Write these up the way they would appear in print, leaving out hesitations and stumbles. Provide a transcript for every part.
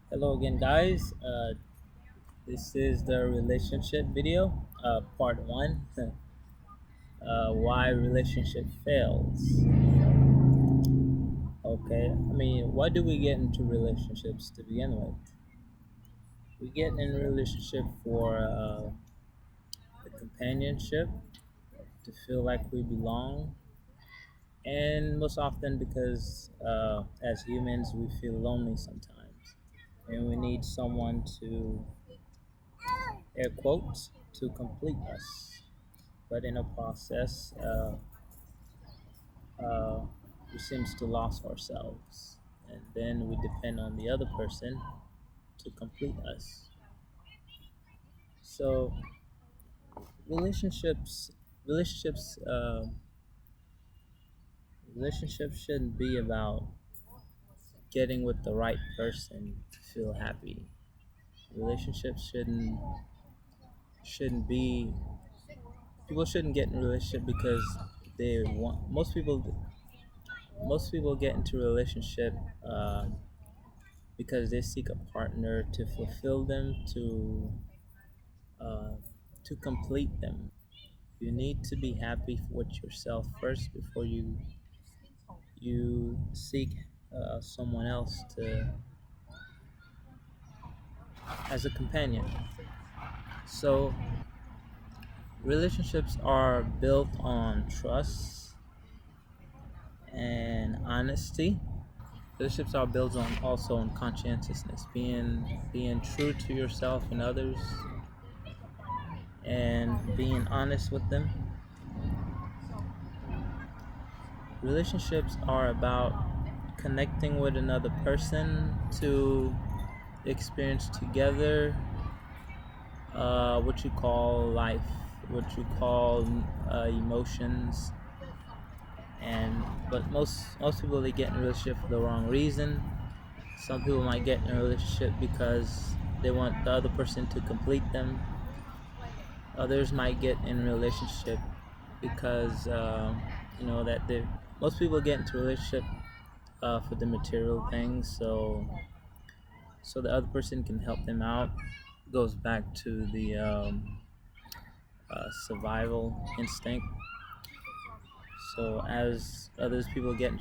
Hello again, guys. This is the relationship video, part one. Why relationship fails. Okay, why do we get into relationships to begin with? We get in a relationship for the companionship, to feel like we belong, and most often because as humans we feel lonely sometimes, and we need someone to air quotes to complete us. But in a process, uh, we seems to lose ourselves, and then we depend on the other person to complete us. So relationships, relationships, uh, relationships shouldn't be about getting with the right person to feel happy. Relationships shouldn't be. People shouldn't get in a relationship because they want. Most people get into a relationship. Because they seek a partner to fulfill them, uh, to complete them. You need to be happy with yourself first before you seek someone else to as a companion. So relationships are built on trust and honesty. Relationships are built on also on conscientiousness, being true to yourself and others, and being honest with them. Relationships are about connecting with another person to experience together what you call life, what you call emotions, and but most people they get in a relationship for the wrong reason. Some people might get in a relationship because they want the other person to complete them. Others might get in a relationship because that they most people get into a relationship for the material things, so the other person can help them out. Goes back to the survival instinct. So as others people get,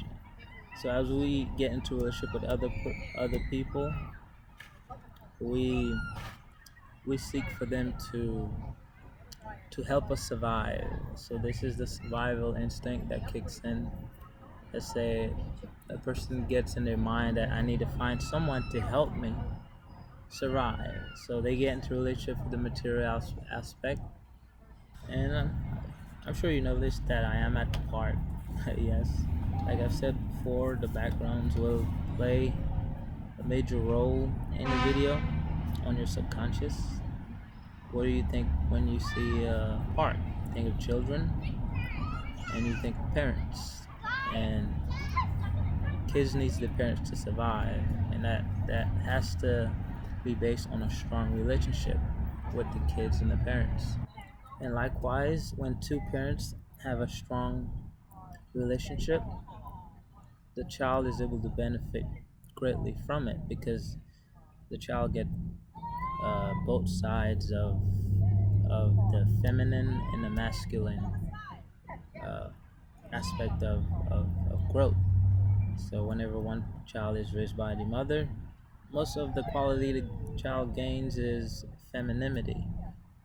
so as we get into a relationship with other people, we we seek for them to help us survive. So this is the survival instinct that kicks in. Let's say a person gets in their mind that I need to find someone to help me survive. So they get into a relationship for the material aspect. And I'm sure you noticed that I am at the part. Yes, like I've said before, the backgrounds will play a major role in the video on your subconscious. What do you think when you see a park? You think of children, and you think of parents, and kids needs the parents to survive, and that has to be based on a strong relationship with the kids and the parents. And likewise, when two parents have a strong relationship, the child is able to benefit greatly from it because the child get both sides of the feminine and the masculine uh, aspect of growth. So whenever one child is raised by the mother, most of the quality the child gains is femininity.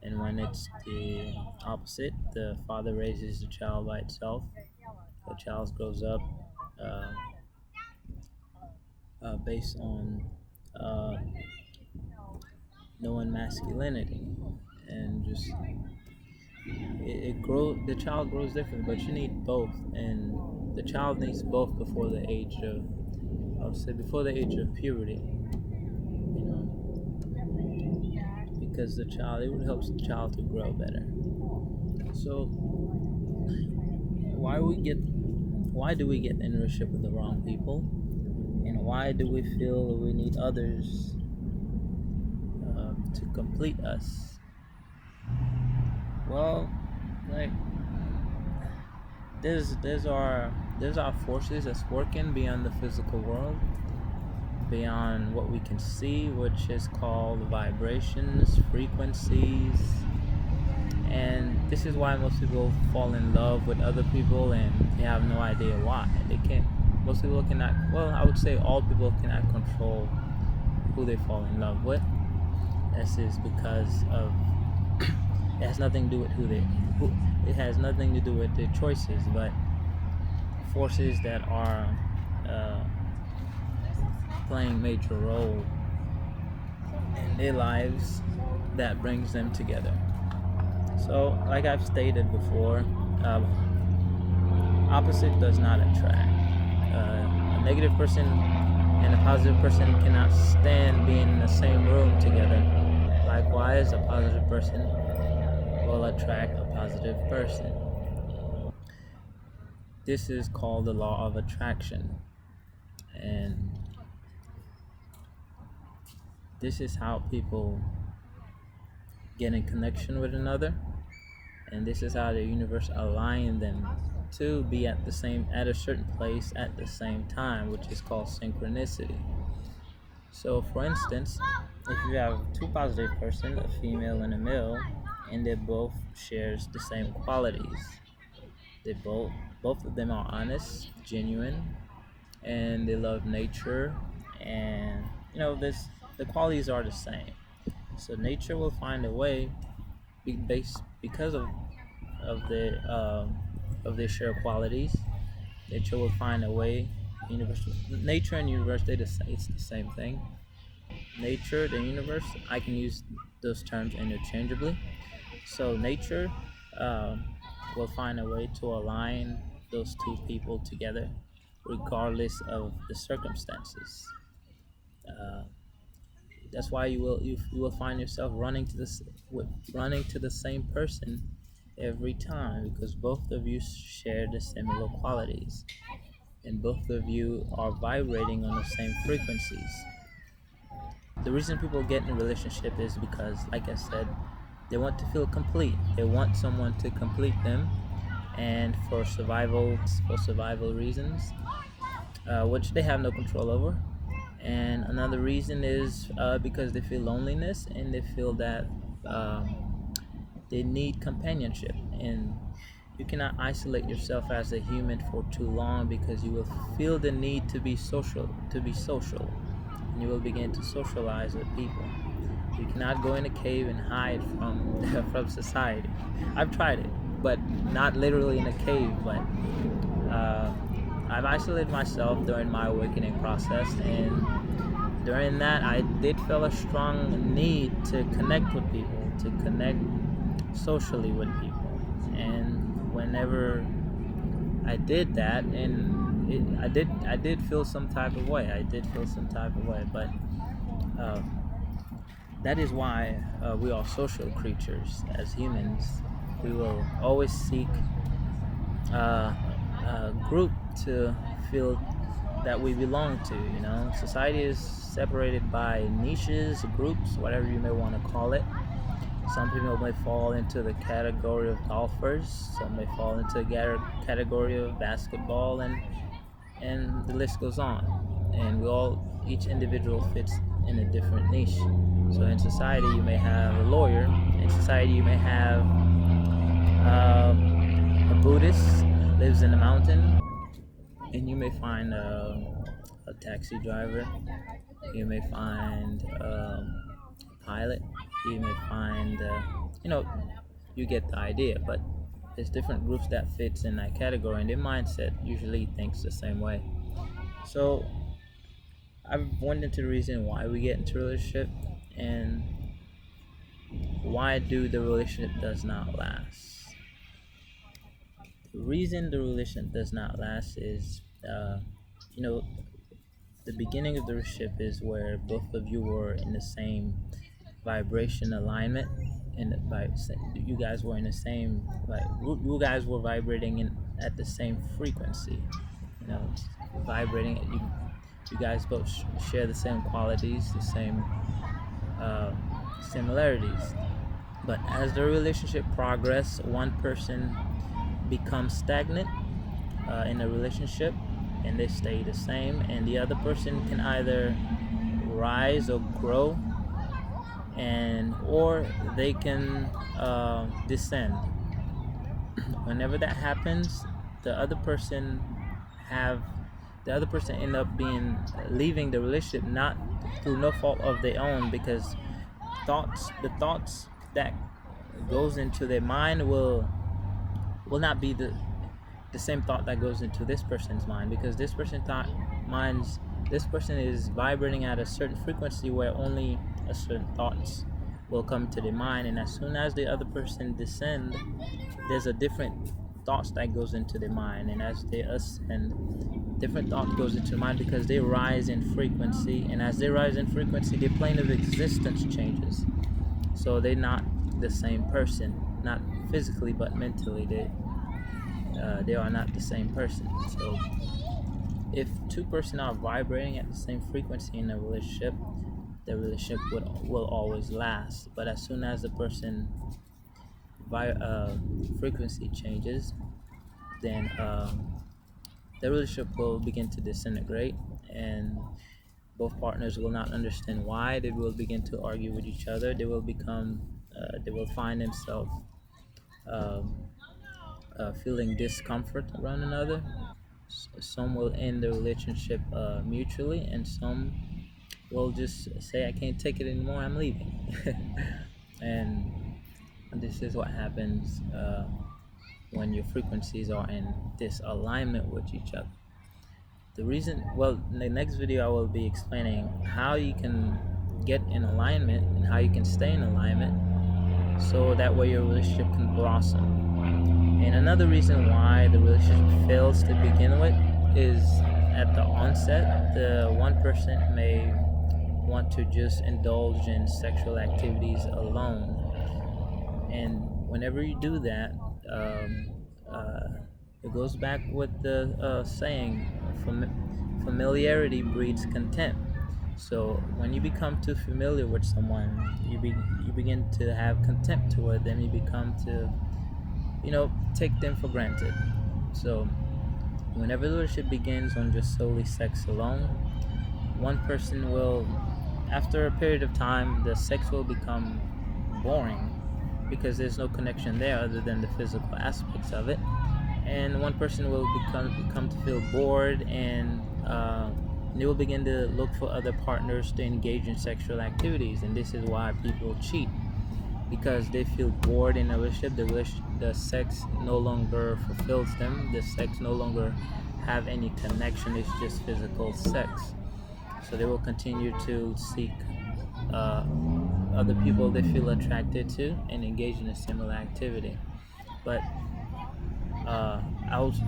And when it's the opposite, the father raises the child by itself. The child grows up uh, based on uh, knowing masculinity, and just it grow. The child grows different, but you need both, and the child needs both before the age of, I would say, before the age of puberty. You know, because the child, it would help the child to grow better. So why do we get in a relationship with the wrong people, and why do we feel we need others to complete us? Well, like there's our forces that's working beyond the physical world, beyond what we can see, which is called vibrations, frequencies. And this is why most people fall in love with other people and they have no idea why. They can't, most people cannot, well, I would say all people cannot control who they fall in love with. This is because of, it has nothing to do with it has nothing to do with their choices, but forces that are playing major role in their lives that brings them together. So, like I've stated before, opposite does not attract. A negative person and a positive person cannot stand being in the same room together. Likewise, a positive person will attract a positive person. This is called the law of attraction. And this is how people get in connection with another. And this is how the universe aligns them to be at a certain place at the same time, which is called synchronicity. So, for instance, if you have two positive persons, a female and a male, and they both shares the same qualities, they both of them are honest, genuine, and they love nature, and the qualities are the same. So nature will find a way, because of their shared qualities. Nature will find a way. Nature and universe, it's the same thing. Nature, the universe, I can use those terms interchangeably. So nature will find a way to align those two people together, regardless of the circumstances. Uh, that's why you will find yourself running to the same person every time, because both of you share the similar qualities and both of you are vibrating on the same frequencies. The reason people get in a relationship is because, like I said, they want to feel complete. They want someone to complete them, and for survival reasons, which they have no control over. And another reason is because they feel loneliness and they feel that they need companionship. And you cannot isolate yourself as a human for too long, because you will feel the need to be social, and you will begin to socialize with people. You cannot go in a cave and hide from society. I've tried it, but not literally in a cave, but I've isolated myself during my awakening process, and during that I did feel a strong need to connect with people, to connect socially with people. And whenever I did that, and I did feel some type of way. But that is why we are social creatures as humans. We will always seek a group to feel that we belong to. Society is separated by niches, groups, whatever you may want to call it. Some people may fall into the category of golfers, some may fall into the category of basketball, and the list goes on. And each individual fits in a different niche. So in society you may have a lawyer, in society you may have a Buddhist, lives in the mountain, and you may find a taxi driver, you may find a pilot, you may find you get the idea. But there's different groups that fits in that category, and their mindset usually thinks the same way. So I've went into the reason why we get into a relationship and why the relationship does not last. The reason the relationship does not last is the beginning of the relationship is where both of you were in the same vibration alignment, and you guys were in the same, you guys were vibrating at the same frequency, vibrating. You guys both share the same qualities, the same similarities. But as the relationship progresses, one person becomes stagnant in a relationship, and they stay the same, and the other person can either rise or grow, and or they can descend. Whenever that happens, the other person have the other person end up being leaving the relationship, not through no fault of their own, because the thoughts that goes into their mind will not be the same thought that goes into this person's mind, because this person is vibrating at a certain frequency where only a certain thoughts will come to their mind, and as soon as the other person descend, there's a different thoughts that goes into their mind, and as they ascend, different thought goes into mind, because they rise in frequency, and as they rise in frequency, their plane of existence changes. So they're not the same person, not physically but mentally. They are not the same person. So if two person are vibrating at the same frequency in a relationship, the relationship will always last. But as soon as the person frequency changes, then the relationship will begin to disintegrate, and both partners will not understand why. They will begin to argue with each other. They will find themselves um, feeling discomfort around another. Some will end the relationship mutually, and some will just say, "I can't take it anymore. I'm leaving." And this is what happens when your frequencies are in disalignment with each other. In the next video, I will be explaining how you can get in alignment and how you can stay in alignment, so that way your relationship can blossom. And another reason why the relationship fails to begin with is, at the onset, the one person may want to just indulge in sexual activities alone. And whenever you do that, it goes back with the saying, familiarity breeds contempt. So when you become too familiar with someone, you begin to have contempt toward them. You become to take them for granted. So whenever the relationship begins on just solely sex alone, one person will, after a period of time, the sex will become boring, because there's no connection there other than the physical aspects of it, and one person will become to feel bored, and they will begin to look for other partners to engage in sexual activities. And this is why people cheat, because they feel bored in a relationship. The sex no longer fulfills them. The sex no longer have any connection. It's just physical sex. So they will continue to seek other people they feel attracted to and engage in a similar activity. But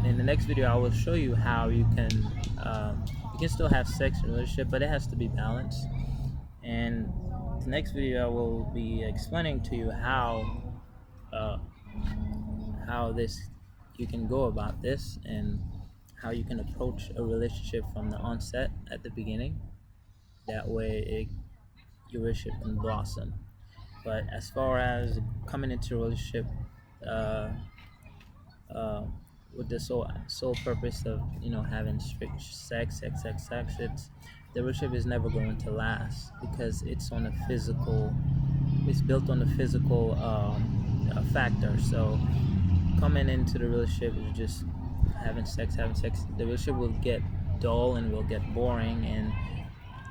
in the next video, I will show you how you can still have sex in a relationship, but it has to be balanced. And the next video, I will be explaining to you how this you can go about this, and how you can approach a relationship from the onset at the beginning. That way, your relationship can blossom. But as far as coming into a relationship uh, uh, with the sole purpose of having strict sex, it's the relationship is never going to last, because it's built on a physical factor. So coming into the relationship is just having sex. The relationship will get dull and will get boring, and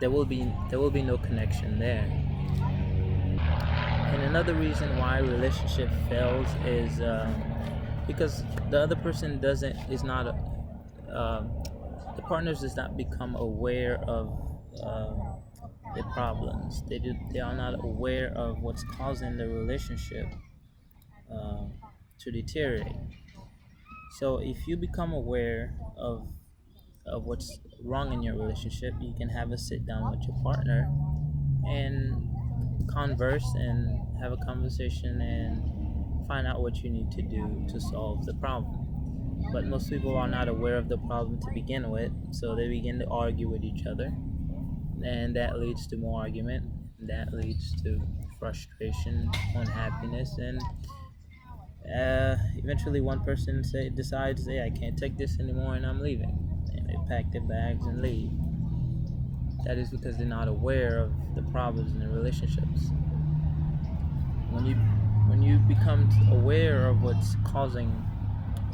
there will be no connection there. And another reason why relationship fails is because the other person the partners does not become aware of the problems. They are not aware of what's causing the relationship to deteriorate. So if you become aware of what's wrong in your relationship, you can have a sit down with your partner and converse and have a conversation and find out what you need to do to solve the problem. But most people are not aware of the problem to begin with, so they begin to argue with each other, and that leads to more argument. That leads to frustration, unhappiness, and eventually one person decides, "Hey, I can't take this anymore, and I'm leaving." they pack their bags and leave. That is because they're not aware of the problems in their relationships. When you become aware of what's causing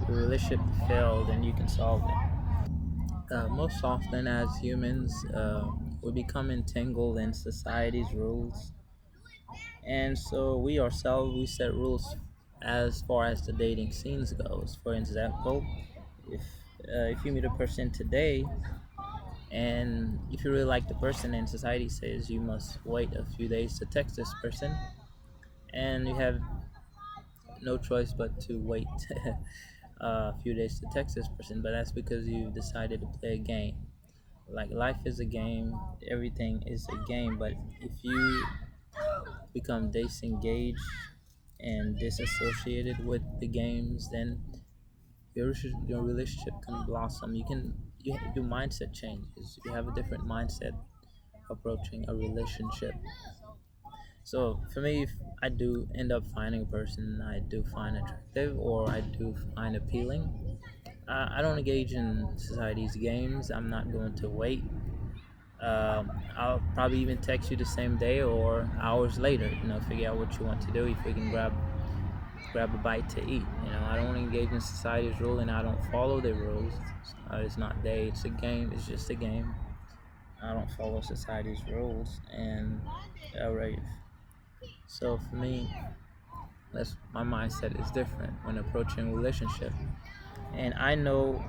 your relationship to fail, then you can solve it. Most often, as humans, we become entangled in society's rules, and so we ourselves we set rules as far as the dating scenes goes. For example, if if you meet a person today, and if you really like the person, and society says you must wait a few days to text this person, and you have no choice but to wait a few days to text this person, but that's because you decided to play a game. Like, life is a game, everything is a game, but if you become disengaged and disassociated with the games, then your relationship can blossom. Your mindset changes. You have a different mindset approaching a relationship. So for me, if I do end up finding a person I do find attractive or I do find appealing, I don't engage in society's games. I'm not going to wait. I'll probably even text you the same day or hours later. Figure out what you want to do. If we can grab a bite to eat. I don't engage in society's rule, and I don't follow their rules. It's not day. It's a game. It's just a game. I don't follow society's rules, and right. So for me, that's my mindset is different when approaching a relationship, and I know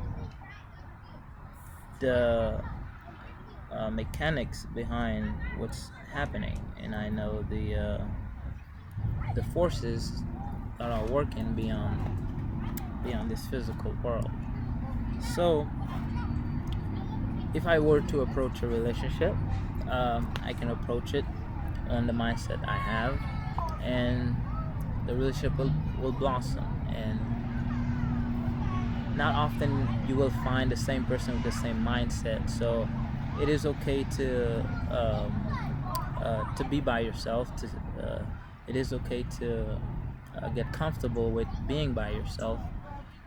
the mechanics behind what's happening, and I know the forces that are working beyond this physical world. So if I were to approach a relationship, I can approach it on the mindset I have, and the relationship will blossom. And not often you will find the same person with the same mindset. So it is okay to be by yourself. It is okay to get comfortable with being by yourself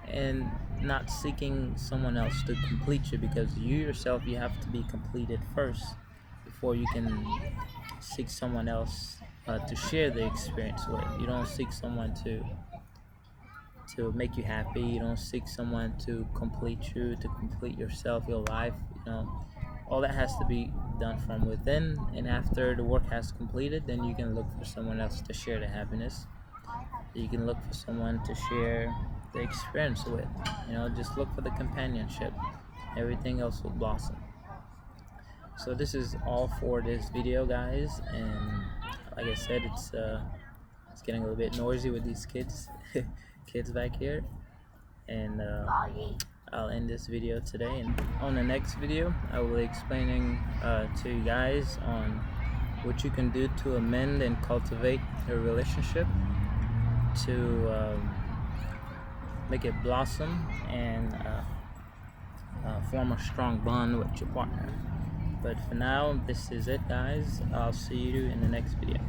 and not seeking someone else to complete you, because you yourself, you have to be completed first before you can seek someone else to share the experience with. You don't seek someone to make you happy. You don't seek someone to complete you, to complete yourself, your life. All that has to be done from within, and after the work has completed, then you can look for someone else to share the happiness. You can look for someone to share the experience with. Just look for the companionship. Everything else will blossom. So this is all for this video, guys, and like I said, it's getting a little bit noisy with these kids kids back here, and I'll end this video today, and on the next video I will be explaining to you guys on what you can do to amend and cultivate your relationship to make it blossom and form a strong bond with your partner. But for now, this is it, guys. I'll see you in the next video.